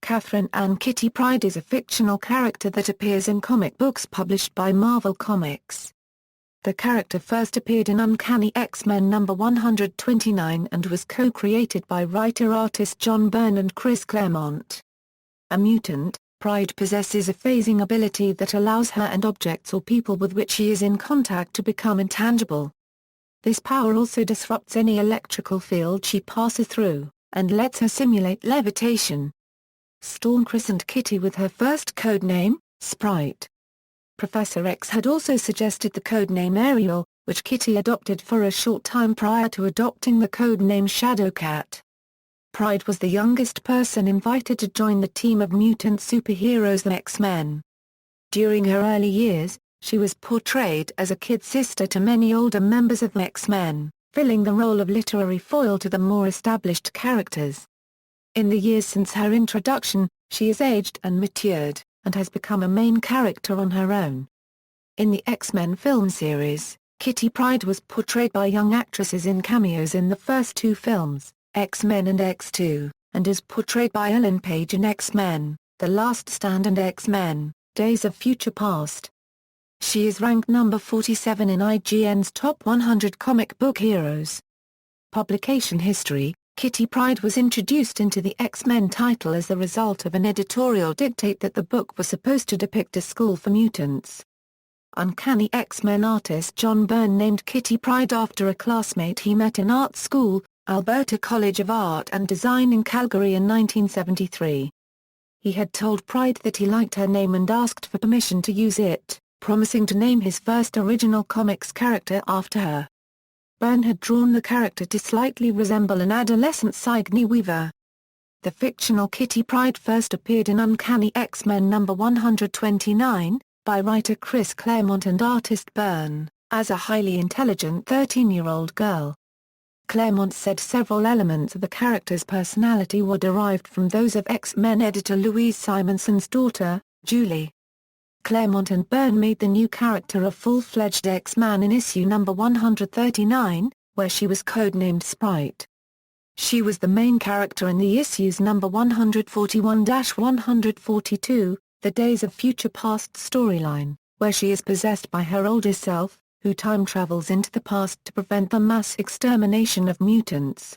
Katherine Anne Kitty Pryde is a fictional character that appears in comic books published by Marvel Comics. The character first appeared in Uncanny X-Men number 129 and was co-created by writer-artist John Byrne and Chris Claremont. A mutant, Pryde possesses a phasing ability that allows her and objects or people with which she is in contact to become intangible. This power also disrupts any electrical field she passes through, and lets her simulate levitation. Storm christened Kitty with her first codename, Sprite. Professor X had also suggested the codename Ariel, which Kitty adopted for a short time prior to adopting the codename Shadowcat. Pryde was the youngest person invited to join the team of mutant superheroes the X-Men. During her early years, she was portrayed as a kid sister to many older members of the X-Men, filling the role of literary foil to the more established characters. In the years since her introduction, she has aged and matured, and has become a main character on her own. In the X-Men film series, Kitty Pryde was portrayed by young actresses in cameos in the first two films, X-Men and X2, and is portrayed by Ellen Page in X-Men, The Last Stand and X-Men, Days of Future Past. She is ranked number 47 in IGN's Top 100 Comic Book Heroes. Publication history: Kitty Pryde was introduced into the X-Men title as the result of an editorial dictate that the book was supposed to depict a school for mutants. Uncanny X-Men artist John Byrne named Kitty Pryde after a classmate he met in art school, Alberta College of Art and Design in Calgary in 1973. He had told Pryde that he liked her name and asked for permission to use it, promising to name his first original comics character after her. Byrne had drawn the character to slightly resemble an adolescent Sigourney Weaver. The fictional Kitty Pryde first appeared in Uncanny X-Men number 129, by writer Chris Claremont and artist Byrne, as a highly intelligent 13-year-old girl. Claremont said several elements of the character's personality were derived from those of X-Men editor Louise Simonson's daughter, Julie. Claremont and Byrne made the new character a full-fledged X-Man in issue number 139, where she was codenamed Sprite. She was the main character in the issue's number 141-142, the Days of Future Past storyline, where she is possessed by her older self, who time travels into the past to prevent the mass extermination of mutants.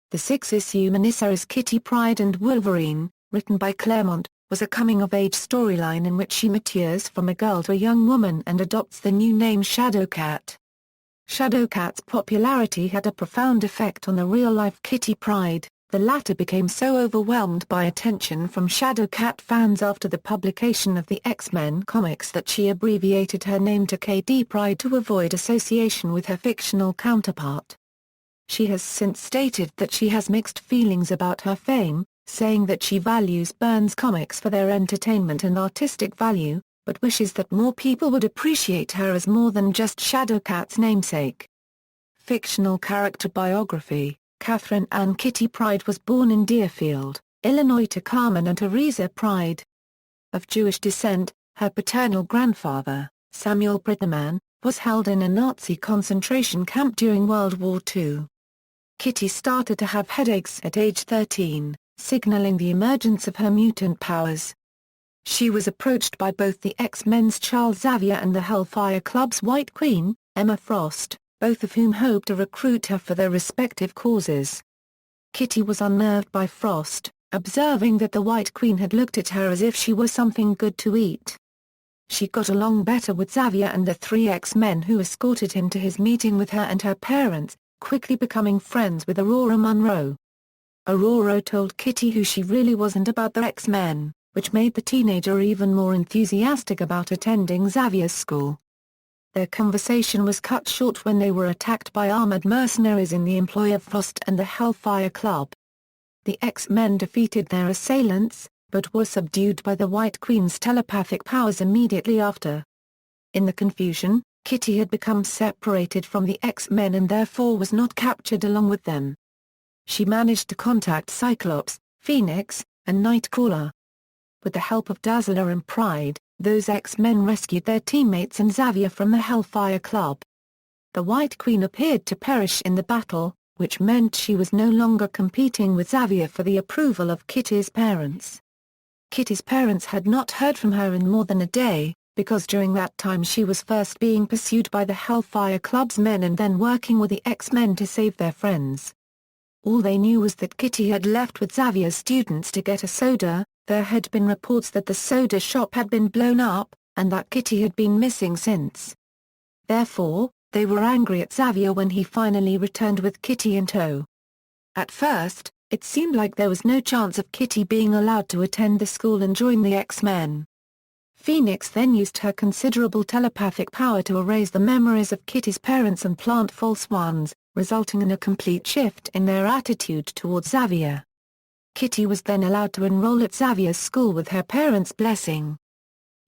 The six-issue miniseries Kitty Pryde and Wolverine, written by Claremont, was a coming-of-age storyline in which she matures from a girl to a young woman and adopts the new name Shadowcat. Shadowcat's popularity had a profound effect on the real-life Kitty Pryde. The latter became so overwhelmed by attention from Shadowcat fans after the publication of the X-Men comics that she abbreviated her name to KD Pryde to avoid association with her fictional counterpart. She has since stated that she has mixed feelings about her fame, saying that she values Byrne's comics for their entertainment and artistic value, but wishes that more people would appreciate her as more than just Shadowcat's namesake. Fictional character biography: Katherine Anne Kitty Pryde was born in Deerfield, Illinois to Carmen and Teresa Pryde. Of Jewish descent, her paternal grandfather, Samuel Pryde, was held in a Nazi concentration camp during World War II. Kitty started to have headaches at age 13, signaling the emergence of her mutant powers. She was approached by both the X-Men's Charles Xavier and the Hellfire Club's White Queen, Emma Frost, both of whom hoped to recruit her for their respective causes. Kitty was unnerved by Frost, observing that the White Queen had looked at her as if she were something good to eat. She got along better with Xavier and the three X-Men who escorted him to his meeting with her and her parents, quickly becoming friends with Aurora Monroe. Aurora told Kitty who she really was and about the X-Men, which made the teenager even more enthusiastic about attending Xavier's school. Their conversation was cut short when they were attacked by armored mercenaries in the employ of Frost and the Hellfire Club. The X-Men defeated their assailants, but were subdued by the White Queen's telepathic powers immediately after. In the confusion, Kitty had become separated from the X-Men and therefore was not captured along with them. She managed to contact Cyclops, Phoenix, and Nightcrawler. With the help of Dazzler and Pryde, those X-Men rescued their teammates and Xavier from the Hellfire Club. The White Queen appeared to perish in the battle, which meant she was no longer competing with Xavier for the approval of Kitty's parents. Kitty's parents had not heard from her in more than a day, because during that time she was first being pursued by the Hellfire Club's men and then working with the X-Men to save their friends. All they knew was that Kitty had left with Xavier's students to get a soda. There had been reports that the soda shop had been blown up, and that Kitty had been missing since. Therefore, they were angry at Xavier when he finally returned with Kitty in tow. At first, it seemed like there was no chance of Kitty being allowed to attend the school and join the X-Men. Phoenix then used her considerable telepathic power to erase the memories of Kitty's parents and plant false ones, resulting in a complete shift in their attitude towards Xavier. Kitty was then allowed to enroll at Xavier's school with her parents' blessing.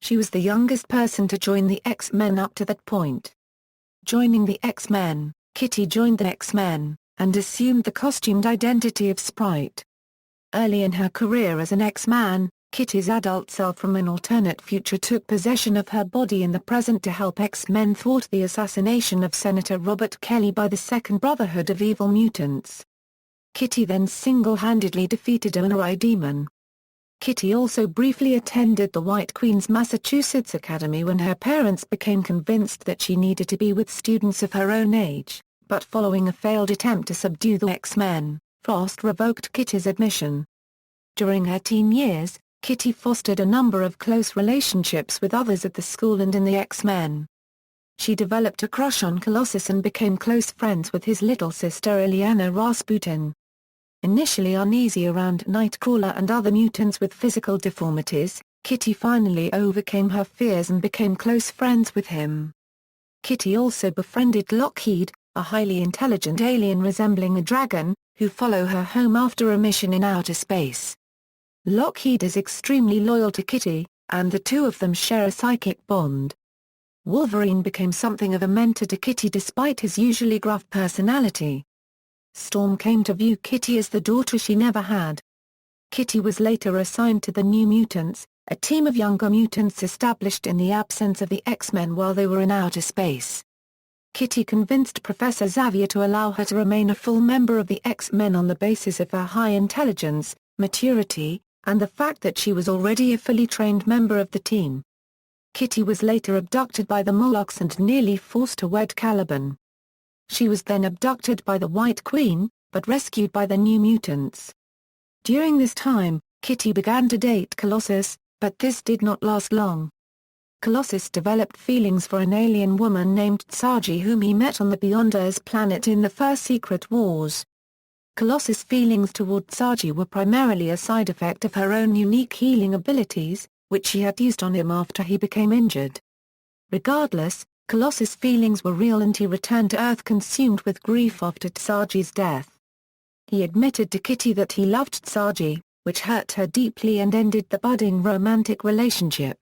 She was the youngest person to join the X-Men up to that point. Joining the X-Men, Kitty joined the X-Men, and assumed the costumed identity of Sprite. Early in her career as an X-Man, Kitty's adult self from an alternate future took possession of her body in the present to help X-Men thwart the assassination of Senator Robert Kelly by the Second Brotherhood of Evil Mutants. Kitty then single-handedly defeated On'Rai Demon. Kitty also briefly attended the White Queen's Massachusetts Academy when her parents became convinced that she needed to be with students of her own age, but following a failed attempt to subdue the X-Men, Frost revoked Kitty's admission. During her teen years, Kitty fostered a number of close relationships with others at the school and in the X-Men. She developed a crush on Colossus and became close friends with his little sister Ileana Rasputin. Initially uneasy around Nightcrawler and other mutants with physical deformities, Kitty finally overcame her fears and became close friends with him. Kitty also befriended Lockheed, a highly intelligent alien resembling a dragon, who follow her home after a mission in outer space. Lockheed is extremely loyal to Kitty, and the two of them share a psychic bond. Wolverine became something of a mentor to Kitty despite his usually gruff personality. Storm came to view Kitty as the daughter she never had. Kitty was later assigned to the New Mutants, a team of younger mutants established in the absence of the X-Men while they were in outer space. Kitty convinced Professor Xavier to allow her to remain a full member of the X-Men on the basis of her high intelligence, maturity, and the fact that she was already a fully trained member of the team. Kitty was later abducted by the Morlocks and nearly forced to wed Caliban. She was then abducted by the White Queen, but rescued by the New Mutants. During this time, Kitty began to date Colossus, but this did not last long. Colossus developed feelings for an alien woman named Tsagi whom he met on the Beyonders planet in the first Secret Wars. Colossus' feelings toward Tsagi were primarily a side effect of her own unique healing abilities, which she had used on him after he became injured. Regardless, Colossus' feelings were real and he returned to Earth consumed with grief after Tsagi's death. He admitted to Kitty that he loved Tsagi, which hurt her deeply and ended the budding romantic relationship.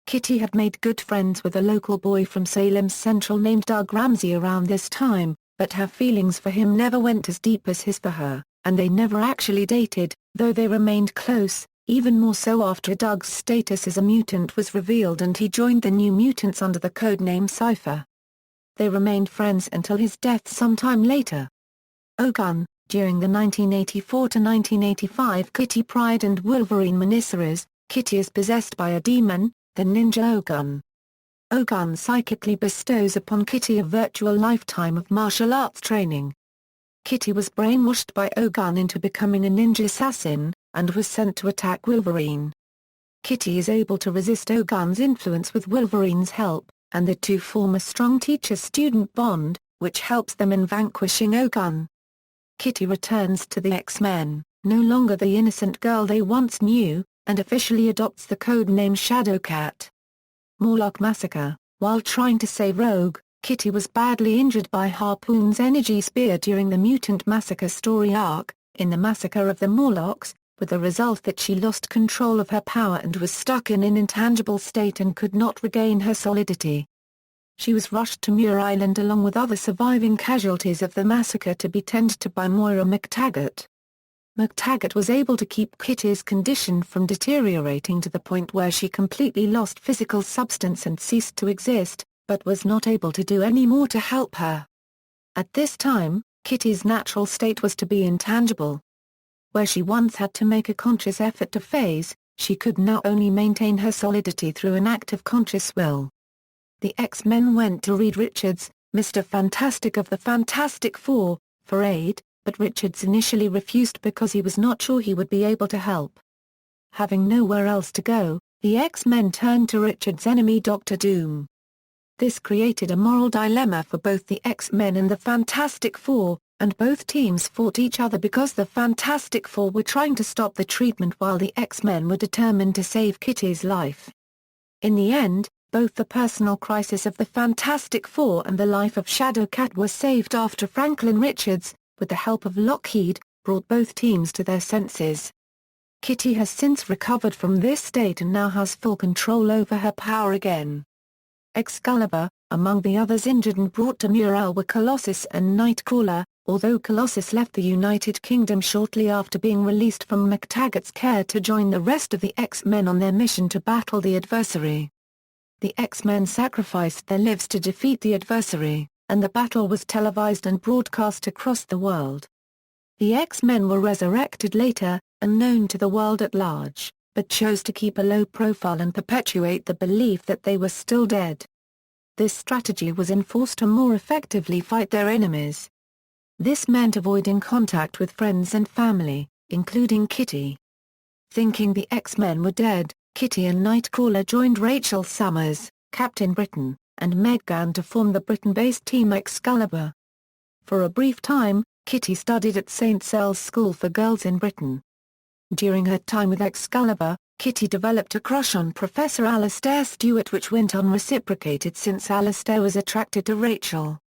Kitty had made good friends with a local boy from Salem's Central named Doug Ramsey around this time, but her feelings for him never went as deep as his for her, and they never actually dated, though they remained close, even more so after Doug's status as a mutant was revealed and he joined the New Mutants under the codename Cypher. They remained friends until his death sometime later. Ogun, during the 1984-1985 Kitty Pryde and Wolverine miniseries, Kitty is possessed by a demon, the Ninja Ogun. Ogun psychically bestows upon Kitty a virtual lifetime of martial arts training. Kitty was brainwashed by Ogun into becoming a ninja assassin, and was sent to attack Wolverine. Kitty is able to resist Ogun's influence with Wolverine's help, and the two form a strong teacher-student bond, which helps them in vanquishing Ogun. Kitty returns to the X-Men, no longer the innocent girl they once knew, and officially adopts the codename Shadowcat. Morlock Massacre. While trying to save Rogue, Kitty was badly injured by Harpoon's energy spear during the Mutant Massacre story arc, in the Massacre of the Morlocks, with the result that she lost control of her power and was stuck in an intangible state and could not regain her solidity. She was rushed to Muir Island along with other surviving casualties of the massacre to be tended to by Moira McTaggart. McTaggart was able to keep Kitty's condition from deteriorating to the point where she completely lost physical substance and ceased to exist, but was not able to do any more to help her. At this time, Kitty's natural state was to be intangible. Where she once had to make a conscious effort to phase, she could now only maintain her solidity through an act of conscious will. The X-Men went to Reed Richards, Mr. Fantastic of the Fantastic Four, for aid, but Richards initially refused because he was not sure he would be able to help. Having nowhere else to go, the X-Men turned to Richards' enemy Doctor Doom. This created a moral dilemma for both the X-Men and the Fantastic Four, and both teams fought each other because the Fantastic Four were trying to stop the treatment while the X-Men were determined to save Kitty's life. In the end, both the personal crisis of the Fantastic Four and the life of Shadowcat were saved after Franklin Richards, with the help of Lockheed, brought both teams to their senses. Kitty has since recovered from this state and now has full control over her power again. Excalibur, among the others injured and brought to Muriel were Colossus and Nightcrawler, although Colossus left the United Kingdom shortly after being released from McTaggart's care to join the rest of the X-Men on their mission to battle the adversary. The X-Men sacrificed their lives to defeat the adversary, and the battle was televised and broadcast across the world. The X-Men were resurrected later, and known to the world at large, but chose to keep a low profile and perpetuate the belief that they were still dead. This strategy was enforced to more effectively fight their enemies. This meant avoiding contact with friends and family, including Kitty. Thinking the X-Men were dead, Kitty and Nightcrawler joined Rachel Summers, Captain Britain, and Meg Gann to form the Britain-based Team Excalibur. For a brief time, Kitty studied at St. Sel's School for Girls in Britain. During her time with Excalibur, Kitty developed a crush on Professor Alastair Stewart, which went unreciprocated since Alastair was attracted to Rachel.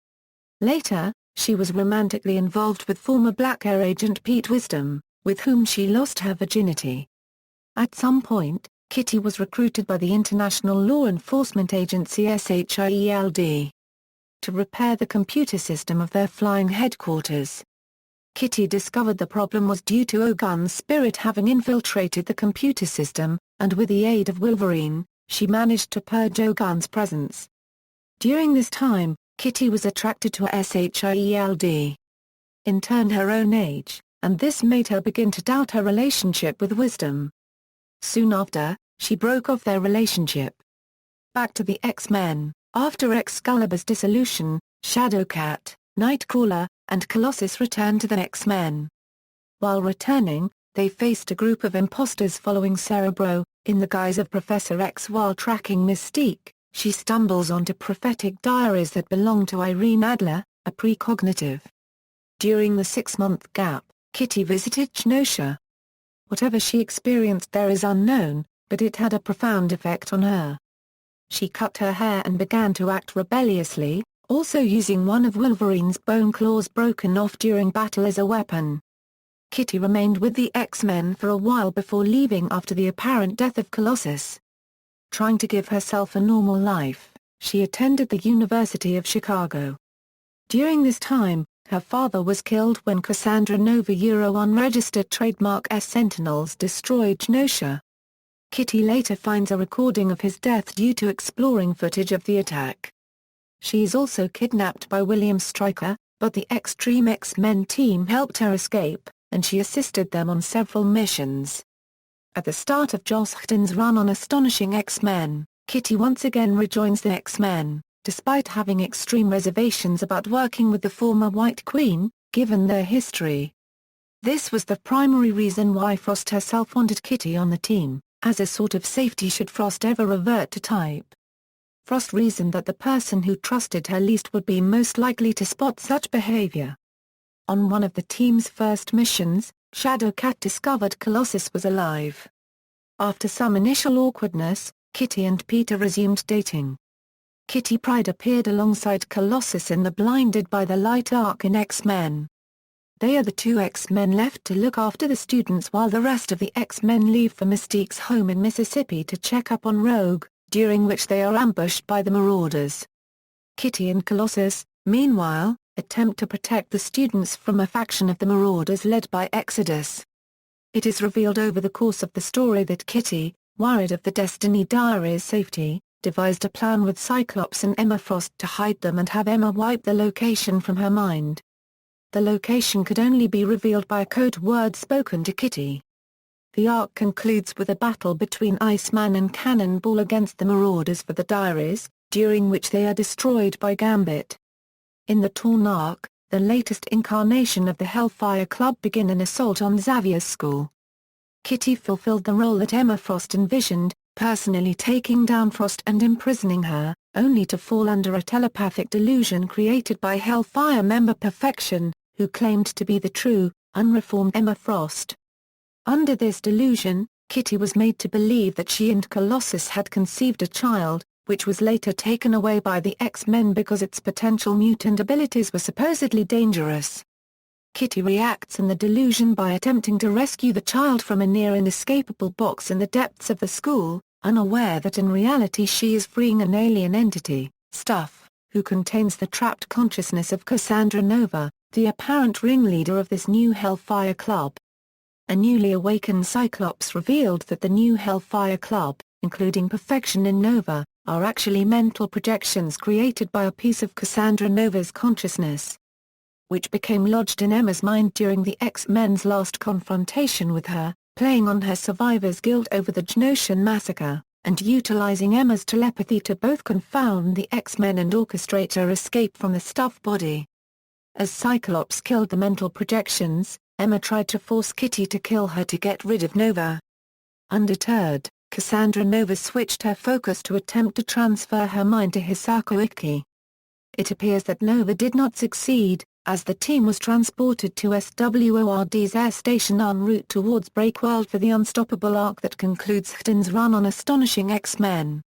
Later, she was romantically involved with former Black Air agent Pete Wisdom, with whom she lost her virginity. At some point, Kitty was recruited by the International Law Enforcement Agency SHIELD to repair the computer system of their flying headquarters. Kitty discovered the problem was due to Ogun's spirit having infiltrated the computer system, and with the aid of Wolverine, she managed to purge Ogun's presence. During this time, Kitty was attracted to SHIELD. In turn her own age, and this made her begin to doubt her relationship with Wisdom. Soon after, she broke off their relationship. Back to the X-Men, after Excalibur's dissolution, Shadowcat, Nightcrawler, and Colossus returned to the X-Men. While returning, they faced a group of imposters following Cerebro, in the guise of Professor X. While tracking Mystique, she stumbles onto prophetic diaries that belong to Irene Adler, a precognitive. During the 6-month gap, Kitty visited Genosha. Whatever she experienced there is unknown, but it had a profound effect on her. She cut her hair and began to act rebelliously, also using one of Wolverine's bone claws broken off during battle as a weapon. Kitty remained with the X-Men for a while before leaving after the apparent death of Colossus. Trying to give herself a normal life, she attended the University of Chicago. During this time, her father was killed when Cassandra Nova unregistered trademark Sentinels destroyed Genosha. Kitty later finds a recording of his death due to exploring footage of the attack. She is also kidnapped by William Stryker, but the Extreme X-Men team helped her escape, and she assisted them on several missions. At the start of Joss Whedon's run on Astonishing X-Men, Kitty once again rejoins the X-Men, despite having extreme reservations about working with the former White Queen, given their history. This was the primary reason why Frost herself wanted Kitty on the team, as a sort of safety should Frost ever revert to type. Frost reasoned that the person who trusted her least would be most likely to spot such behavior. On one of the team's first missions, Shadowcat discovered Colossus was alive. After some initial awkwardness, Kitty and Peter resumed dating. Kitty Pryde appeared alongside Colossus in the Blinded by the Light arc in X-Men. They are the two X-Men left to look after the students while the rest of the X-Men leave for Mystique's home in Mississippi to check up on Rogue, during which they are ambushed by the Marauders. Kitty and Colossus, meanwhile, attempt to protect the students from a faction of the Marauders led by Exodus. It is revealed over the course of the story that Kitty, worried of the Destiny Diaries' safety, devised a plan with Cyclops and Emma Frost to hide them and have Emma wipe the location from her mind. The location could only be revealed by a code word spoken to Kitty. The arc concludes with a battle between Iceman and Cannonball against the Marauders for the diaries, during which they are destroyed by Gambit. In the torn arc, the latest incarnation of the Hellfire Club begin an assault on Xavier's school. Kitty fulfilled the role that Emma Frost envisioned, personally taking down Frost and imprisoning her, only to fall under a telepathic delusion created by Hellfire member Perfection, who claimed to be the true, unreformed Emma Frost. Under this delusion, Kitty was made to believe that she and Colossus had conceived a child, which was later taken away by the X-Men because its potential mutant abilities were supposedly dangerous. Kitty reacts in the delusion by attempting to rescue the child from a near-inescapable box in the depths of the school, unaware that in reality she is freeing an alien entity, Stuff, who contains the trapped consciousness of Cassandra Nova, the apparent ringleader of this new Hellfire Club. A newly awakened Cyclops revealed that the new Hellfire Club, including Perfection and Nova, are actually mental projections created by a piece of Cassandra Nova's consciousness, which became lodged in Emma's mind during the X-Men's last confrontation with her, playing on her survivor's guilt over the Uncanny Massacre, and utilizing Emma's telepathy to both confound the X-Men and orchestrate her escape from the Stuff body. As Cyclops killed the mental projections, Emma tried to force Kitty to kill her to get rid of Nova. Undeterred, Cassandra Nova switched her focus to attempt to transfer her mind to Hisako Iki. It appears that Nova did not succeed, as the team was transported to SWORD's air station en route towards Breakworld for the Unstoppable arc that concludes Hutton's run on Astonishing X-Men.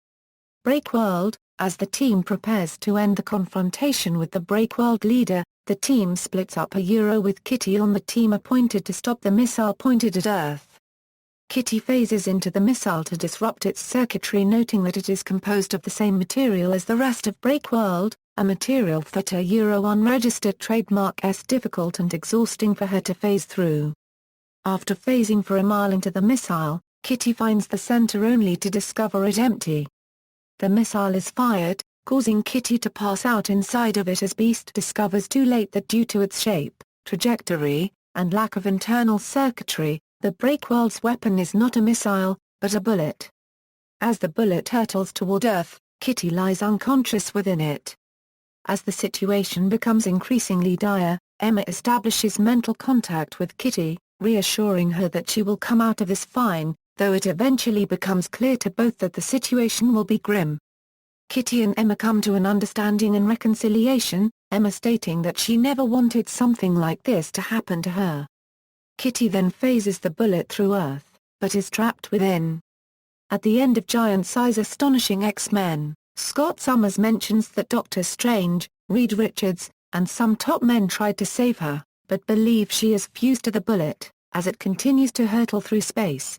Breakworld, as the team prepares to end the confrontation with the Breakworld leader, the team splits up with Kitty on the team appointed to stop the missile pointed at Earth. Kitty phases into the missile to disrupt its circuitry, noting that it is composed of the same material as the rest of Breakworld, a material that a unregistered trademark is difficult and exhausting for her to phase through. After phasing for a mile into the missile, Kitty finds the center only to discover it empty. The missile is fired, causing Kitty to pass out inside of it as Beast discovers too late that due to its shape, trajectory, and lack of internal circuitry, the Breakworld's weapon is not a missile, but a bullet. As the bullet hurtles toward Earth, Kitty lies unconscious within it. As the situation becomes increasingly dire, Emma establishes mental contact with Kitty, reassuring her that she will come out of this fine, though it eventually becomes clear to both that the situation will be grim. Kitty and Emma come to an understanding and reconciliation, Emma stating that she never wanted something like this to happen to her. Kitty then phases the bullet through Earth, but is trapped within. At the end of Giant-Size Astonishing X-Men, Scott Summers mentions that Doctor Strange, Reed Richards, and some top men tried to save her, but believe she is fused to the bullet, as it continues to hurtle through space.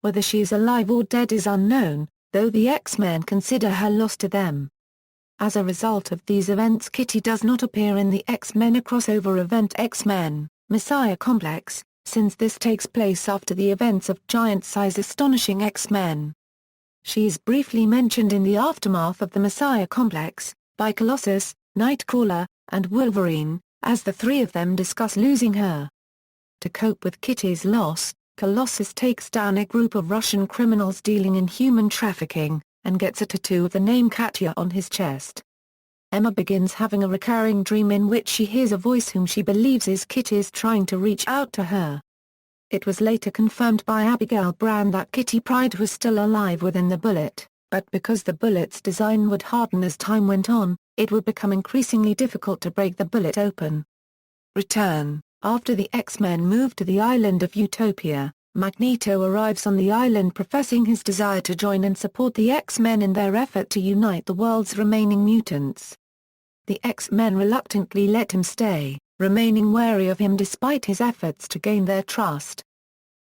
Whether she is alive or dead is unknown, though the X-Men consider her lost to them. As a result of these events, Kitty does not appear in the X-Men crossover event X-Men, Messiah Complex, since this takes place after the events of Giant-Size Astonishing X-Men. She is briefly mentioned in the aftermath of the Messiah Complex, by Colossus, Nightcrawler, and Wolverine, as the three of them discuss losing her. To cope with Kitty's loss, Colossus takes down a group of Russian criminals dealing in human trafficking, and gets a tattoo of the name Katya on his chest. Emma begins having a recurring dream in which she hears a voice whom she believes is Kitty's trying to reach out to her. It was later confirmed by Abigail Brand that Kitty Pryde was still alive within the bullet, but because the bullet's design would harden as time went on, it would become increasingly difficult to break the bullet open. Return. After the X-Men move to the island of Utopia, Magneto arrives on the island professing his desire to join and support the X-Men in their effort to unite the world's remaining mutants. The X-Men reluctantly let him stay, remaining wary of him despite his efforts to gain their trust.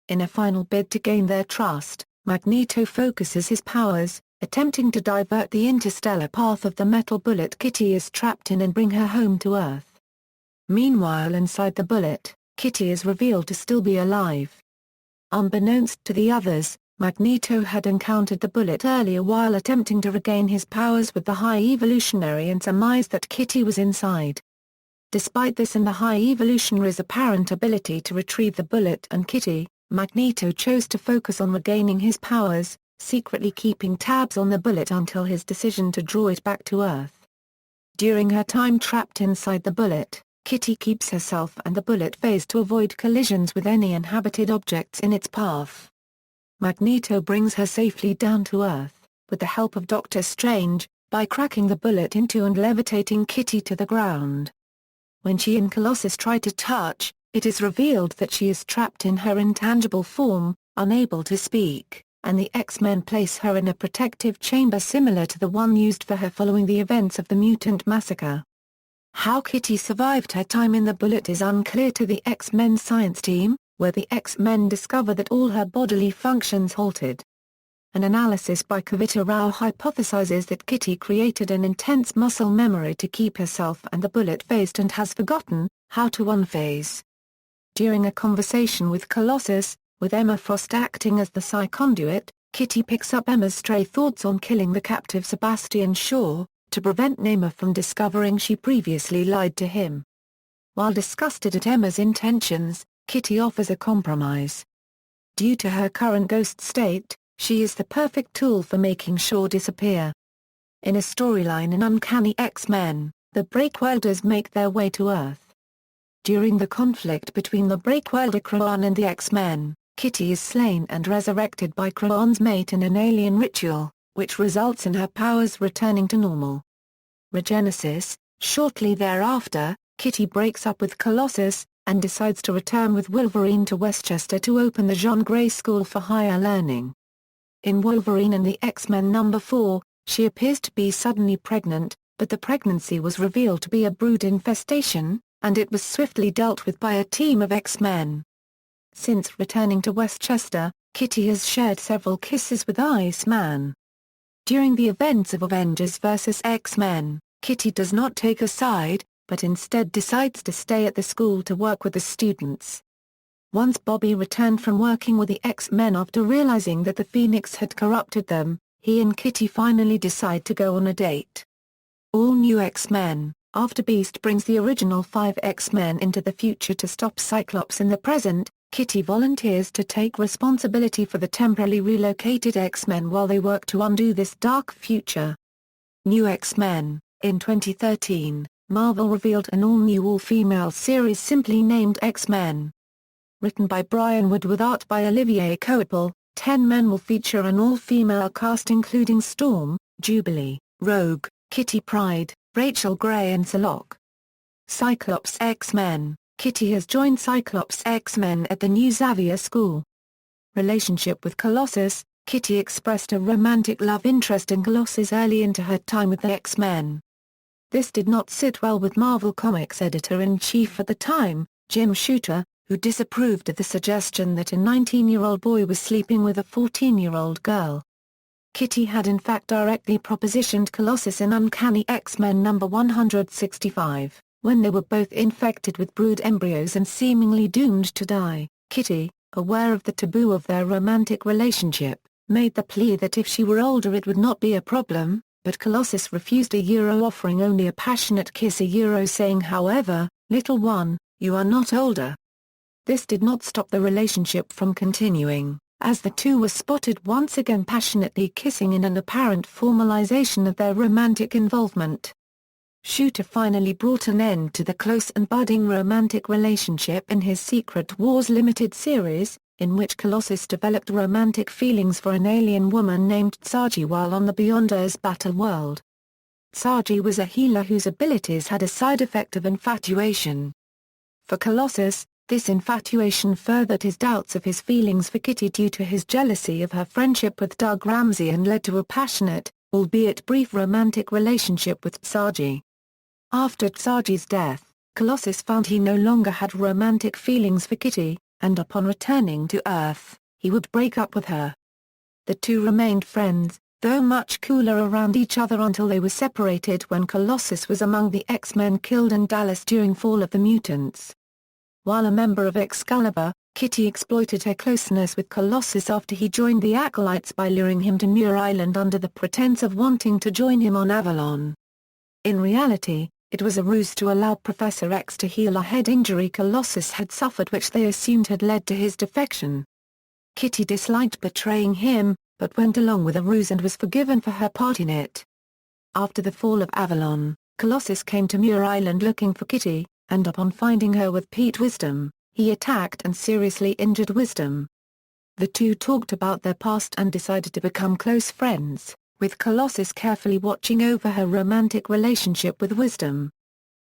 In a final bid to gain their trust, Magneto focuses his powers, attempting to divert the interstellar path of the metal bullet Kitty is trapped in and bring her home to Earth. Meanwhile, inside the bullet, Kitty is revealed to still be alive. Unbeknownst to the others, Magneto had encountered the bullet earlier while attempting to regain his powers with the High Evolutionary and surmised that Kitty was inside. Despite this and the High Evolutionary's apparent ability to retrieve the bullet and Kitty, Magneto chose to focus on regaining his powers, secretly keeping tabs on the bullet until his decision to draw it back to Earth. During her time trapped inside the bullet, Kitty keeps herself and the bullet phased to avoid collisions with any inhabited objects in its path. Magneto brings her safely down to Earth, with the help of Doctor Strange, by cracking the bullet into and levitating Kitty to the ground. When she and Colossus try to touch, it is revealed that she is trapped in her intangible form, unable to speak, and the X-Men place her in a protective chamber similar to the one used for her following the events of the Mutant Massacre. How Kitty survived her time in the bullet is unclear to the X-Men science team, where the X-Men discover that all her bodily functions halted. An analysis by Kavita Rao hypothesizes that Kitty created an intense muscle memory to keep herself and the bullet phased and has forgotten how to unphase. During a conversation with Colossus, with Emma Frost acting as the psi-conduit, Kitty picks up Emma's stray thoughts on killing the captive Sebastian Shaw, to prevent Namor from discovering she previously lied to him. While disgusted at Emma's intentions, Kitty offers a compromise. Due to her current ghost state, she is the perfect tool for making Shaw disappear. In a storyline in Uncanny X-Men, the Breakwelters make their way to Earth. During the conflict between the Breakwelter Kroan and the X-Men, Kitty is slain and resurrected by Kroan's mate in an alien ritual, which results in her powers returning to normal. Regenesis: shortly thereafter, Kitty breaks up with Colossus, and decides to return with Wolverine to Westchester to open the Jean Grey School for Higher Learning. In Wolverine and the X-Men #4, she appears to be suddenly pregnant, but the pregnancy was revealed to be a brood infestation, and it was swiftly dealt with by a team of X-Men. Since returning to Westchester, Kitty has shared several kisses with Iceman. During the events of Avengers vs. X-Men, Kitty does not take a side, but instead decides to stay at the school to work with the students. Once Bobby returned from working with the X-Men after realizing that the Phoenix had corrupted them, he and Kitty finally decide to go on a date. All new X-Men: after Beast brings the original 5 X-Men into the future to stop Cyclops in the present, Kitty volunteers to take responsibility for the temporarily relocated X-Men while they work to undo this dark future. New X-Men: in 2013, Marvel revealed an all-new all-female series simply named X-Men. Written by Brian Wood with art by Olivier Coipel, 10 men will feature an all-female cast including Storm, Jubilee, Rogue, Kitty Pryde, Rachel Gray and Psylocke. Cyclops X-Men: Kitty has joined Cyclops X-Men at the new Xavier School. Relationship with Colossus: Kitty expressed a romantic love interest in Colossus early into her time with the X-Men. This did not sit well with Marvel Comics editor-in-chief at the time, Jim Shooter, who disapproved of the suggestion that a 19-year-old boy was sleeping with a 14-year-old girl. Kitty had in fact directly propositioned Colossus in Uncanny X-Men #165, when they were both infected with brood embryos and seemingly doomed to die. Kitty, aware of the taboo of their romantic relationship, made the plea that if she were older it would not be a problem, but Colossus refused offering only a passionate kiss saying however, "Little one, you are not older." This did not stop the relationship from continuing, as the two were spotted once again passionately kissing in an apparent formalization of their romantic involvement. Shooter finally brought an end to the close and budding romantic relationship in his Secret Wars limited series, in which Colossus developed romantic feelings for an alien woman named Tsagi while on the Beyonders battle world. Tsagi was a healer whose abilities had a side effect of infatuation. For Colossus, this infatuation furthered his doubts of his feelings for Kitty due to his jealousy of her friendship with Doug Ramsey and led to a passionate, albeit brief romantic relationship with Tsagi. After Tsagi's death, Colossus found he no longer had romantic feelings for Kitty, and upon returning to Earth, he would break up with her. The two remained friends, though much cooler around each other until they were separated when Colossus was among the X-Men killed in Dallas during Fall of the Mutants. While a member of Excalibur, Kitty exploited her closeness with Colossus after he joined the Acolytes by luring him to Muir Island under the pretense of wanting to join him on Avalon. In reality, it was a ruse to allow Professor X to heal a head injury Colossus had suffered which they assumed had led to his defection. Kitty disliked betraying him, but went along with a ruse and was forgiven for her part in it. After the fall of Avalon, Colossus came to Muir Island looking for Kitty, and upon finding her with Pete Wisdom, he attacked and seriously injured Wisdom. The two talked about their past and decided to become close friends, with Colossus carefully watching over her romantic relationship with Wisdom.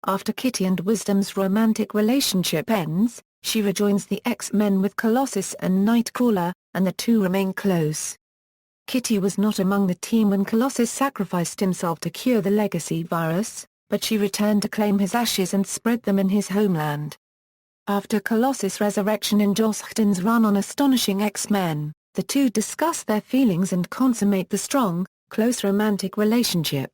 After Kitty and Wisdom's romantic relationship ends, she rejoins the X-Men with Colossus and Nightcrawler, and the two remain close. Kitty was not among the team when Colossus sacrificed himself to cure the legacy virus, but she returned to claim his ashes and spread them in his homeland. After Colossus' resurrection in Joss Whedon's run on Astonishing X-Men, the two discuss their feelings and consummate the strong, close romantic relationship.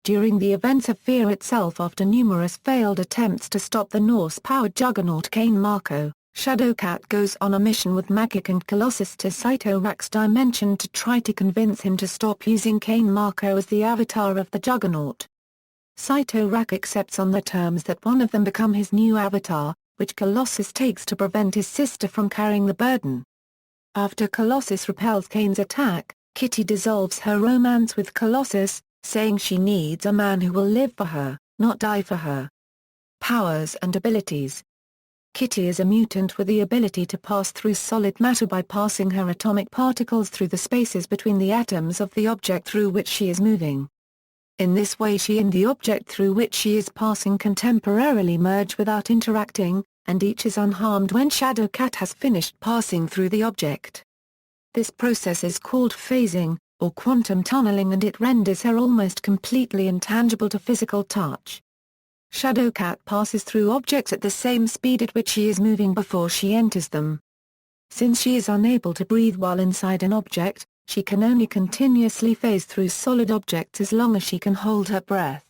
During the events of Fear itself, after numerous failed attempts to stop the Norse-powered juggernaut Cain Marko, Shadowcat goes on a mission with Magik and Colossus to Cyttorak's dimension to try to convince him to stop using Cain Marko as the avatar of the juggernaut. Cyttorak accepts on the terms that one of them become his new avatar, which Colossus takes to prevent his sister from carrying the burden. After Colossus repels Cain's attack, Kitty dissolves her romance with Colossus, saying she needs a man who will live for her, not die for her. Powers and abilities. Kitty is a mutant with the ability to pass through solid matter by passing her atomic particles through the spaces between the atoms of the object through which she is moving. In this way she and the object through which she is passing can temporarily merge without interacting, and each is unharmed when Shadowcat has finished passing through the object. This process is called phasing, or quantum tunneling, and it renders her almost completely intangible to physical touch. Shadowcat passes through objects at the same speed at which she is moving before she enters them. Since she is unable to breathe while inside an object, she can only continuously phase through solid objects as long as she can hold her breath.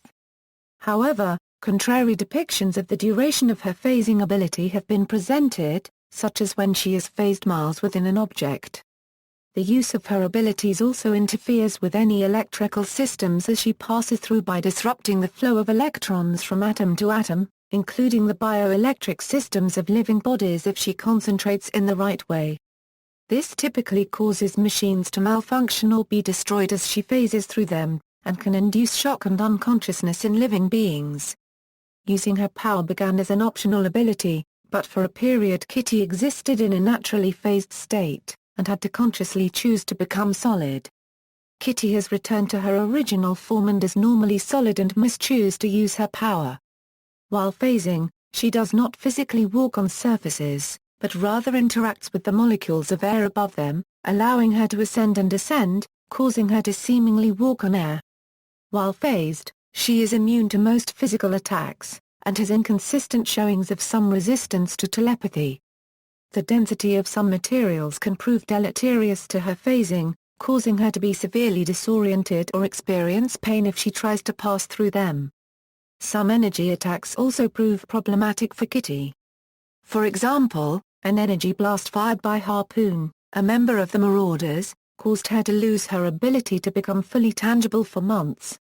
However, contrary depictions of the duration of her phasing ability have been presented, such as when she is phased miles within an object. The use of her abilities also interferes with any electrical systems as she passes through by disrupting the flow of electrons from atom to atom, including the bioelectric systems of living bodies if she concentrates in the right way. This typically causes machines to malfunction or be destroyed as she phases through them, and can induce shock and unconsciousness in living beings. Using her power began as an optional ability, but for a period Kitty existed in a naturally phased state, and had to consciously choose to become solid. Kitty has returned to her original form and is normally solid and must choose to use her power. While phasing, she does not physically walk on surfaces, but rather interacts with the molecules of air above them, allowing her to ascend and descend, causing her to seemingly walk on air. While phased, she is immune to most physical attacks, and has inconsistent showings of some resistance to telepathy. The density of some materials can prove deleterious to her phasing, causing her to be severely disoriented or experience pain if she tries to pass through them. Some energy attacks also prove problematic for Kitty. For example, an energy blast fired by Harpoon, a member of the Marauders, caused her to lose her ability to become fully tangible for months.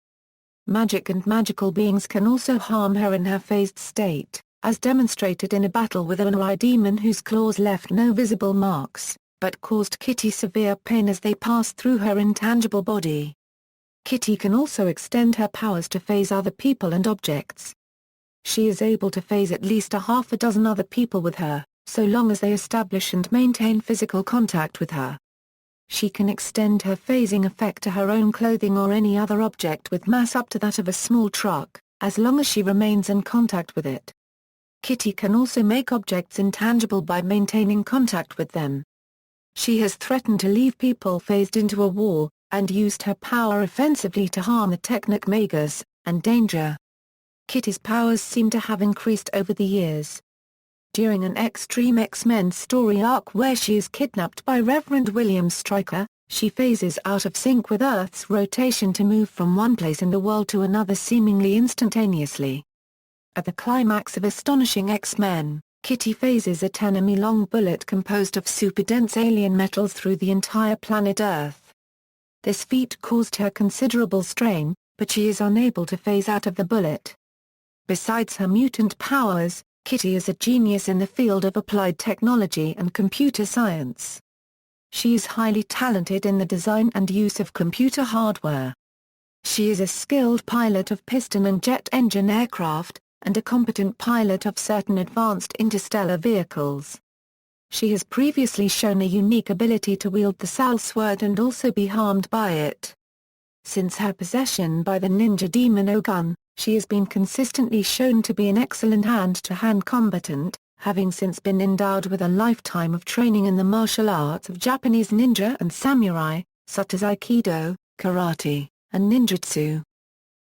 Magic and magical beings can also harm her in her phased state, as demonstrated in a battle with an Eye demon whose claws left no visible marks, but caused Kitty severe pain as they passed through her intangible body. Kitty can also extend her powers to phase other people and objects. She is able to phase at least a half a dozen other people with her, so long as they establish and maintain physical contact with her. She can extend her phasing effect to her own clothing or any other object with mass up to that of a small truck, as long as she remains in contact with it. Kitty can also make objects intangible by maintaining contact with them. She has threatened to leave people phased into a war, and used her power offensively to harm the Technic Magus, and Danger. Kitty's powers seem to have increased over the years. During an Extreme X-Men story arc where she is kidnapped by Reverend William Stryker, she phases out of sync with Earth's rotation to move from one place in the world to another seemingly instantaneously. At the climax of Astonishing X-Men, Kitty phases a 10-mi-long bullet composed of super-dense alien metals through the entire planet Earth. This feat caused her considerable strain, but she is unable to phase out of the bullet. Besides her mutant powers, Kitty is a genius in the field of applied technology and computer science. She is highly talented in the design and use of computer hardware. She is a skilled pilot of piston and jet engine aircraft, and a competent pilot of certain advanced interstellar vehicles. She has previously shown a unique ability to wield the Soul Sword and also be harmed by it. Since her possession by the ninja demon Ogun, she has been consistently shown to be an excellent hand-to-hand combatant, having since been endowed with a lifetime of training in the martial arts of Japanese ninja and samurai, such as Aikido, Karate, and Ninjutsu.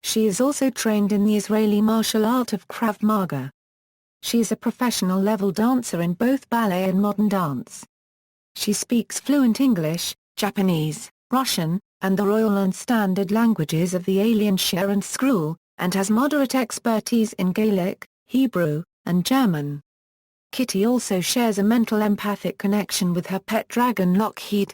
She is also trained in the Israeli martial art of Krav Maga. She is a professional level dancer in both ballet and modern dance. She speaks fluent English, Japanese, Russian, and the Royal and Standard languages of the alien Share and Skrull, and has moderate expertise in Gaelic, Hebrew, and German. Kitty also shares a mental empathic connection with her pet dragon Lockheed.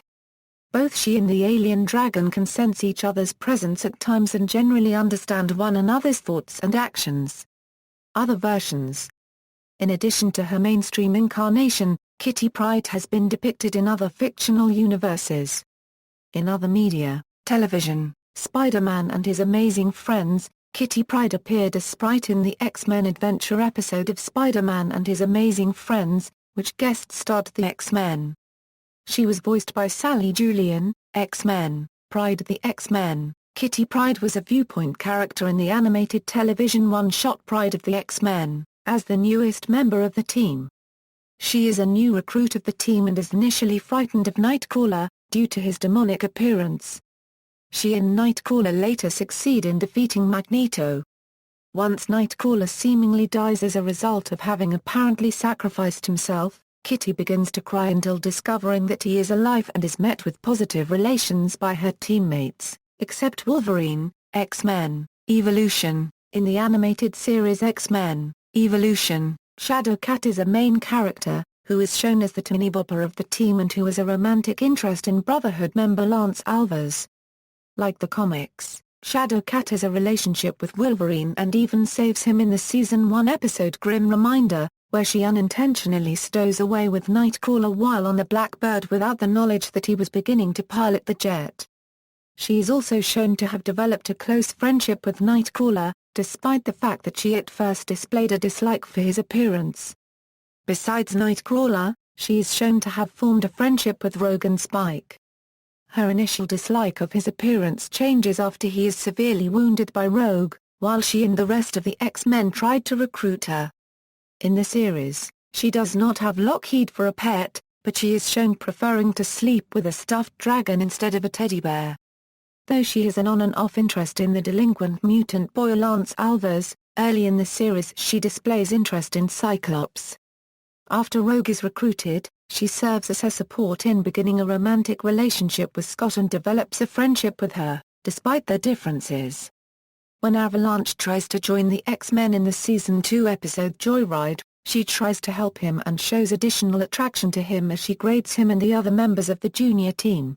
Both she and the alien dragon can sense each other's presence at times and generally understand one another's thoughts and actions. Other versions. In addition to her mainstream incarnation, Kitty Pryde has been depicted in other fictional universes. In other media, television, Spider-Man and His Amazing Friends, Kitty Pryde appeared as Sprite in the X-Men Adventure episode of Spider-Man and His Amazing Friends, which guest-starred the X-Men. She was voiced by Sally Julian, X-Men, Pryde the X-Men. Kitty Pryde was a viewpoint character in the animated television one-shot Pryde of the X-Men, as the newest member of the team. She is a new recruit of the team and is initially frightened of Nightcrawler, due to his demonic appearance. She and Nightcrawler later succeed in defeating Magneto. Once Nightcrawler seemingly dies as a result of having apparently sacrificed himself, Kitty begins to cry until discovering that he is alive and is met with positive relations by her teammates, except Wolverine, X-Men, Evolution. In the animated series X-Men, Evolution, Shadowcat is a main character, who is shown as the tiny bopper of the team and who has a romantic interest in Brotherhood member Lance Alvars. Like the comics, Shadowcat has a relationship with Wolverine and even saves him in the Season 1 episode Grim Reminder, where she unintentionally stows away with Nightcrawler while on the Blackbird without the knowledge that he was beginning to pilot the jet. She is also shown to have developed a close friendship with Nightcrawler, despite the fact that she at first displayed a dislike for his appearance. Besides Nightcrawler, she is shown to have formed a friendship with Rogue and Spike. Her initial dislike of his appearance changes after he is severely wounded by Rogue, while she and the rest of the X-Men tried to recruit her. In the series, she does not have Lockheed for a pet, but she is shown preferring to sleep with a stuffed dragon instead of a teddy bear. Though she has an on-and-off interest in the delinquent mutant boy Lance Alvars, early in the series she displays interest in Cyclops. After Rogue is recruited, she serves as her support in beginning a romantic relationship with Scott and develops a friendship with her, despite their differences. When Avalanche tries to join the X-Men in the Season 2 episode Joyride, she tries to help him and shows additional attraction to him as she grades him and the other members of the junior team.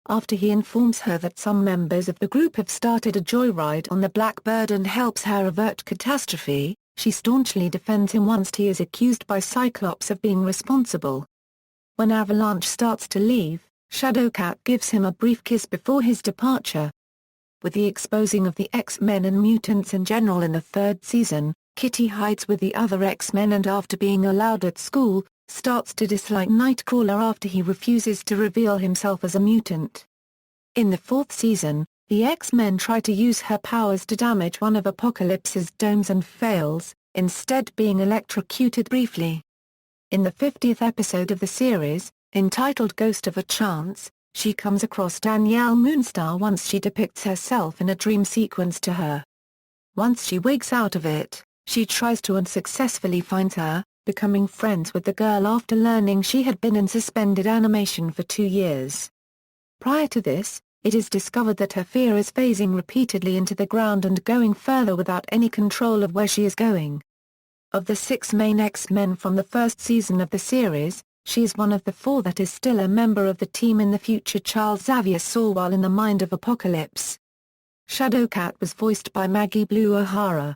After he informs her that some members of the group have started a joyride on the Blackbird and helps her avert catastrophe, she staunchly defends him once he is accused by Cyclops of being responsible. When Avalanche starts to leave, Shadowcat gives him a brief kiss before his departure. With the exposing of the X-Men and mutants in general in the third season, Kitty hides with the other X-Men and after being allowed at school, starts to dislike Nightcrawler after he refuses to reveal himself as a mutant. In the fourth season, the X-Men try to use her powers to damage one of Apocalypse's domes and fails, instead being electrocuted briefly. In the 50th episode of the series, entitled Ghost of a Chance, she comes across Danielle Moonstar once she depicts herself in a dream sequence to her. Once she wakes out of it, she tries to unsuccessfully find her, becoming friends with the girl after learning she had been in suspended animation for 2 years. Prior to this, it is discovered that her fear is phasing repeatedly into the ground and going further without any control of where she is going. Of the 6 main X-Men from the first season of the series, she is one of the 4 that is still a member of the team in the future Charles Xavier saw while in the mind of Apocalypse. Shadowcat was voiced by Maggie Blue O'Hara.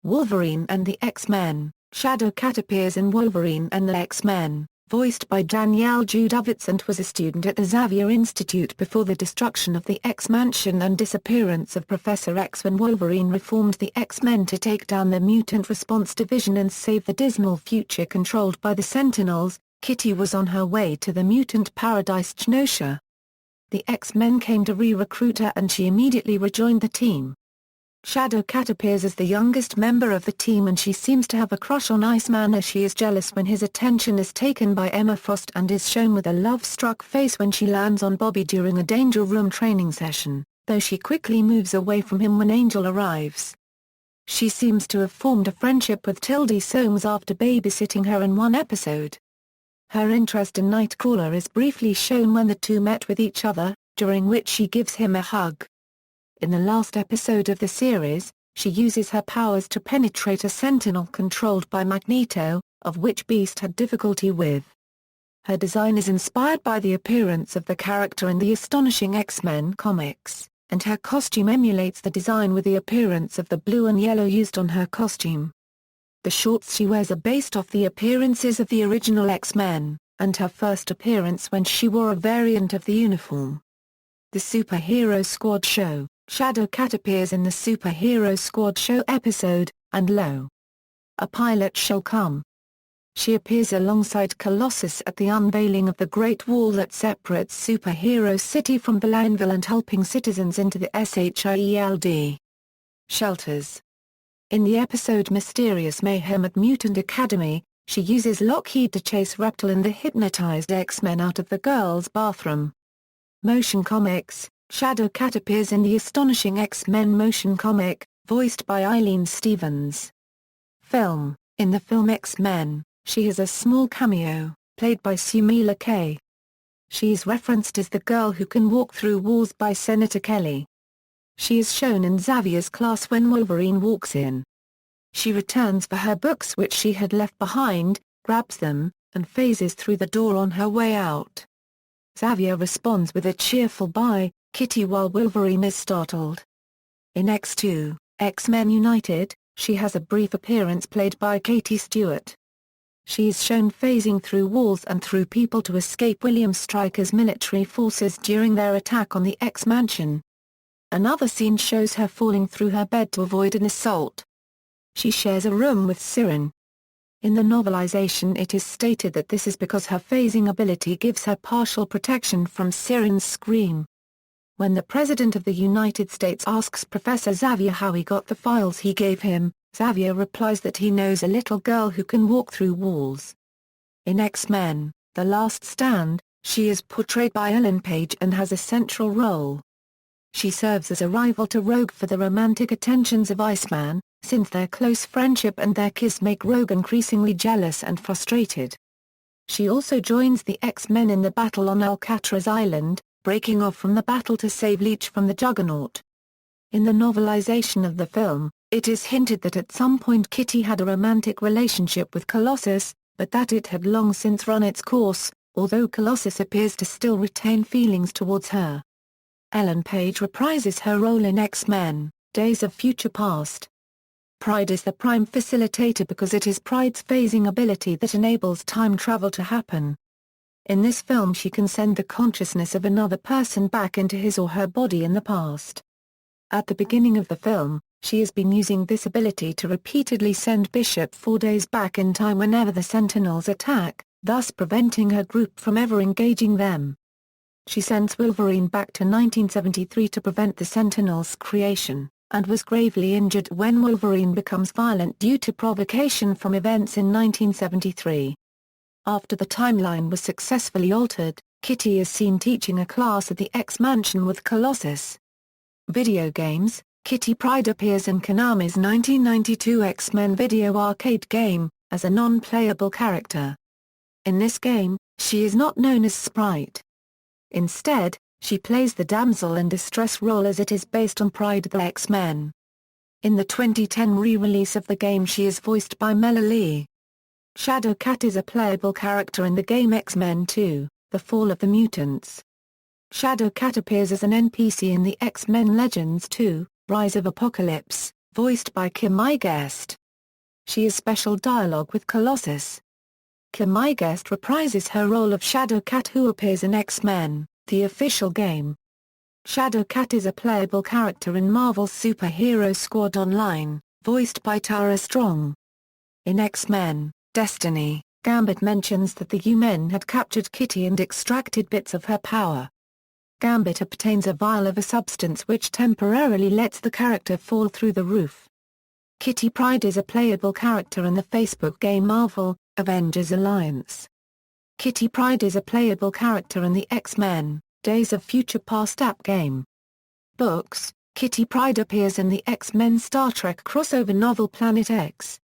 Wolverine and the X-Men. Shadowcat appears in Wolverine and the X-Men, voiced by Danielle Judovitz, and was a student at the Xavier Institute before the destruction of the X-Mansion and disappearance of Professor X when Wolverine reformed the X-Men to take down the Mutant Response Division and save the dismal future controlled by the Sentinels. Kitty was on her way to the mutant paradise Genosha. The X-Men came to re-recruit her and she immediately rejoined the team. Shadowcat appears as the youngest member of the team, and she seems to have a crush on Iceman as she is jealous when his attention is taken by Emma Frost, and is shown with a love-struck face when she lands on Bobby during a Danger Room training session, though she quickly moves away from him when Angel arrives. She seems to have formed a friendship with Tildy Soames after babysitting her in one episode. Her interest in Nightcrawler is briefly shown when the two met with each other, during which she gives him a hug. In the last episode of the series, she uses her powers to penetrate a Sentinel controlled by Magneto, of which Beast had difficulty with. Her design is inspired by the appearance of the character in the Astonishing X-Men comics, and her costume emulates the design with the appearance of the blue and yellow used on her costume. The shorts she wears are based off the appearances of the original X-Men, and her first appearance when she wore a variant of the uniform. The Superhero Squad show. Shadowcat appears in the Superhero Squad show episode, and Lo! A Pilot Shall Come. She appears alongside Colossus at the unveiling of the Great Wall that separates Superhero City from Blainville and helping citizens into the SHIELD shelters. In the episode Mysterious Mayhem at Mutant Academy, she uses Lockheed to chase Reptile and the hypnotized X-Men out of the girls' bathroom. Motion Comics. Shadowcat appears in the Astonishing X-Men motion comic, voiced by Eileen Stevens. Film. In the film X-Men, she has a small cameo, played by Sumila Kay. She is referenced as the girl who can walk through walls by Senator Kelly. She is shown in Xavier's class when Wolverine walks in. She returns for her books which she had left behind, grabs them, and phases through the door on her way out. Xavier responds with a cheerful "Bye, Kitty," while Wolverine is startled. In X2, X-Men United, she has a brief appearance played by Katie Stewart. She is shown phasing through walls and through people to escape William Stryker's military forces during their attack on the X-Mansion. Another scene shows her falling through her bed to avoid an assault. She shares a room with Siren. In the novelization it is stated that this is because her phasing ability gives her partial protection from Siren's scream. When the President of the United States asks Professor Xavier how he got the files he gave him, Xavier replies that he knows a little girl who can walk through walls. In X-Men, The Last Stand, she is portrayed by Ellen Page and has a central role. She serves as a rival to Rogue for the romantic attentions of Iceman, since their close friendship and their kiss make Rogue increasingly jealous and frustrated. She also joins the X-Men in the battle on Alcatraz Island, breaking off from the battle to save Leech from the Juggernaut. In the novelization of the film, it is hinted that at some point Kitty had a romantic relationship with Colossus, but that it had long since run its course, although Colossus appears to still retain feelings towards her. Ellen Page reprises her role in X-Men, Days of Future Past. Pryde is the prime facilitator because it is Pryde's phasing ability that enables time travel to happen. In this film she can send the consciousness of another person back into his or her body in the past. At the beginning of the film, she has been using this ability to repeatedly send Bishop 4 days back in time whenever the Sentinels attack, thus preventing her group from ever engaging them. She sends Wolverine back to 1973 to prevent the Sentinels' creation, and was gravely injured when Wolverine becomes violent due to provocation from events in 1973. After the timeline was successfully altered, Kitty is seen teaching a class at the X-Mansion with Colossus. Video games. Kitty Pryde appears in Konami's 1992 X-Men video arcade game, as a non-playable character. In this game, she is not known as Sprite. Instead, she plays the damsel in distress role as it is based on Pryde the X-Men. In the 2010 re-release of the game she is voiced by Mela Lee. Shadowcat is a playable character in the game X-Men 2, The Fall of the Mutants. Shadowcat appears as an NPC in the X-Men Legends 2, Rise of Apocalypse, voiced by Kim I. Guest. She has special dialogue with Colossus. Kim Guest reprises her role of Shadowcat, who appears in X-Men, the official game. Shadowcat is a playable character in Marvel's Superhero Squad Online, voiced by Tara Strong. In X-Men, Destiny, Gambit mentions that the U-Men had captured Kitty and extracted bits of her power. Gambit obtains a vial of a substance which temporarily lets the character fall through the roof. Kitty Pryde is a playable character in the Facebook game Marvel, Avengers Alliance. Kitty Pryde is a playable character in the X-Men, Days of Future Past app game. Books: Kitty Pryde appears in the X-Men Star Trek crossover novel Planet X.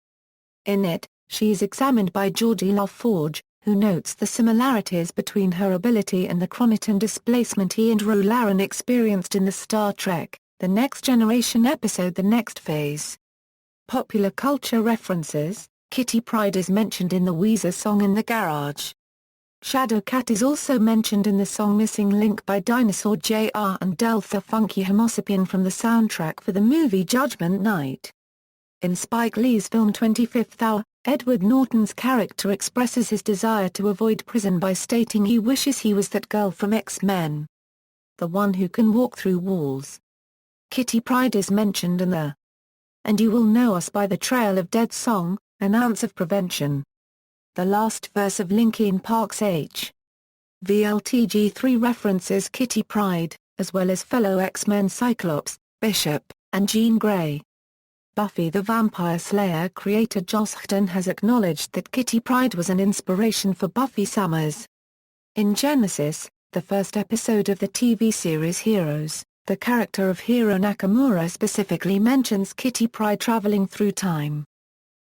In it, she is examined by Geordi LaForge, who notes the similarities between her ability and the chronoton displacement he and Ro Laren experienced in the Star Trek, The Next Generation episode The Next Phase. Popular culture references: Kitty Pryde is mentioned in the Weezer song In the Garage. Shadowcat is also mentioned in the song Missing Link by Dinosaur Jr. and Delta Funky Homosapian from the soundtrack for the movie Judgment Night. In Spike Lee's film 25th Hour, Edward Norton's character expresses his desire to avoid prison by stating he wishes he was that girl from X-Men. The one who can walk through walls. Kitty Pryde is mentioned in the And You Will Know Us by the Trail of Dead song, An Ounce of Prevention. The last verse of Linkin Park's H. VLTG3 references Kitty Pryde, as well as fellow X-Men Cyclops, Bishop, and Jean Grey. Buffy the Vampire Slayer creator Joss Whedon has acknowledged that Kitty Pryde was an inspiration for Buffy Summers. In Genesis, the first episode of the TV series Heroes, the character of Hiro Nakamura specifically mentions Kitty Pryde traveling through time.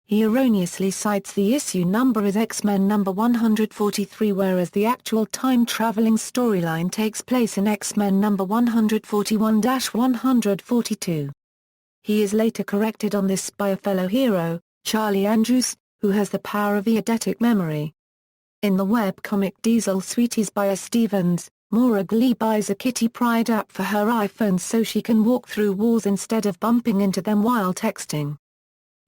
He erroneously cites the issue number as X-Men number 143, whereas the actual time-traveling storyline takes place in X-Men number 141-142. He is later corrected on this by a fellow hero, Charlie Andrews, who has the power of eidetic memory. In the webcomic Diesel Sweeties by A. Stevens, Maura Glee buys a Kitty Pryde app for her iPhone so she can walk through walls instead of bumping into them while texting.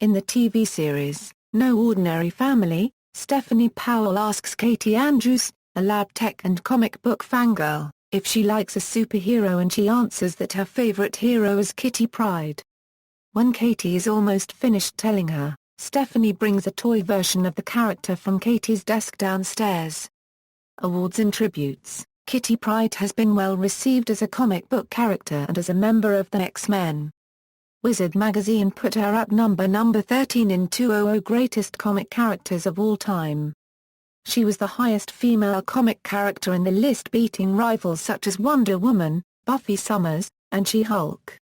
In the TV series, No Ordinary Family, Stephanie Powell asks Katie Andrews, a lab tech and comic book fangirl, if she likes a superhero, and she answers that her favorite hero is Kitty Pryde. When Katie is almost finished telling her, Stephanie brings a toy version of the character from Katie's desk downstairs. Awards and tributes: Kitty Pryde has been well received as a comic book character and as a member of the X-Men. Wizard magazine put her at number 13 in 200 Greatest Comic Characters of All Time. She was the highest female comic character in the list, beating rivals such as Wonder Woman, Buffy Summers, and She-Hulk.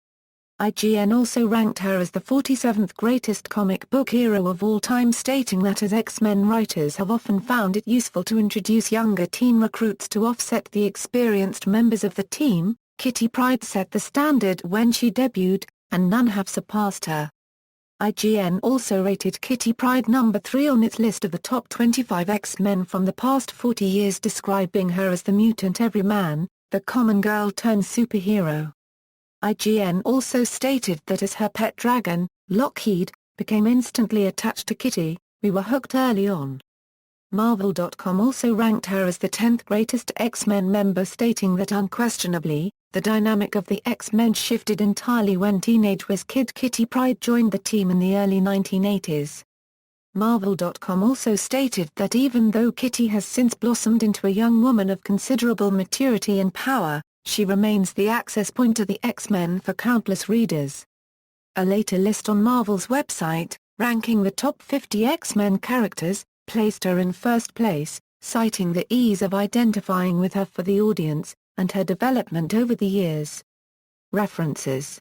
IGN also ranked her as the 47th greatest comic book hero of all time, stating that as X-Men writers have often found it useful to introduce younger teen recruits to offset the experienced members of the team, Kitty Pryde set the standard when she debuted, and none have surpassed her. IGN also rated Kitty Pryde number 3 on its list of the top 25 X-Men from the past 40 years, describing her as the mutant everyman, the common girl turned superhero. IGN also stated that as her pet dragon, Lockheed, became instantly attached to Kitty, we were hooked early on. Marvel.com also ranked her as the 10th greatest X-Men member, stating that unquestionably, the dynamic of the X-Men shifted entirely when teenage whiz kid Kitty Pryde joined the team in the early 1980s. Marvel.com also stated that even though Kitty has since blossomed into a young woman of considerable maturity and power, she remains the access point to the X-Men for countless readers. A later list on Marvel's website, ranking the top 50 X-Men characters, placed her in first place, citing the ease of identifying with her for the audience, and her development over the years. References.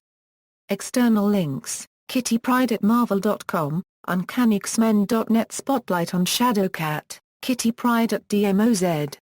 External links: Kitty Pryde at Marvel.com, UncannyX-Men.net. Spotlight on Shadowcat, Kitty Pryde at DMOZ.